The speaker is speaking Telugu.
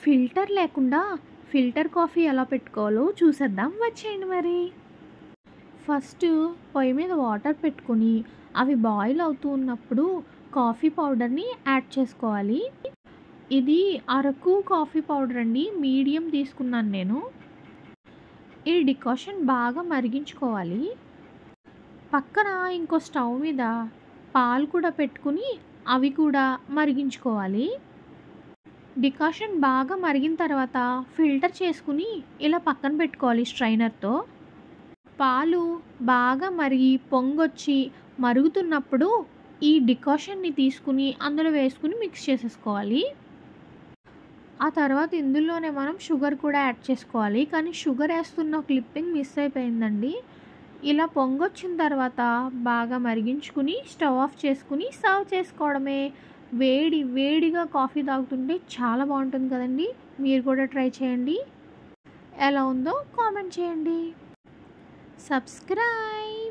ఫిల్టర్ లేకుండా ఫిల్టర్ కాఫీ ఎలా పెట్టుకోవాలో చూసేద్దాం వచ్చేయండి మరి. ఫస్ట్ పొయ్యి మీద వాటర్ పెట్టుకొని అవి బాయిల్ అవుతూ ఉన్నప్పుడు కాఫీ పౌడర్ని యాడ్ చేసుకోవాలి. ఇది అరకు కాఫీ పౌడర్ అండి, మీడియం తీసుకున్నాను నేను. ఈ డికాషన్ బాగా మరిగించుకోవాలి. పక్కన ఇంకో స్టవ్ మీద పాలు కూడా పెట్టుకుని అవి కూడా మరిగించుకోవాలి. డికాషన్ బాగా మరిగిన తర్వాత ఫిల్టర్ చేసుకుని ఇలా పక్కన పెట్టుకోవాలి స్ట్రైనర్తో. పాలు బాగా మరిగి పొంగొచ్చి మరుగుతున్నప్పుడు ఈ డికాషన్ని తీసుకుని అందులో వేసుకుని మిక్స్ చేసేసుకోవాలి. ఆ తర్వాత ఇందులోనే మనం షుగర్ కూడా యాడ్ చేసుకోవాలి, కానీ షుగర్ వేస్తున్న క్లిప్పింగ్ మిస్ అయిపోయిందండి. ఇలా పొంగొచ్చిన తర్వాత బాగా మరిగించుకుని స్టవ్ ఆఫ్ చేసుకుని సర్వ్ చేసుకోవడమే. వేడి వేడిగా కాఫీ తాగుతుంటే చాలా బాగుంటుంది కదండి. మీరు కూడా ట్రై చేయండి, ఎలా ఉందో కామెంట్ చేయండి. సబ్స్క్రైబ్.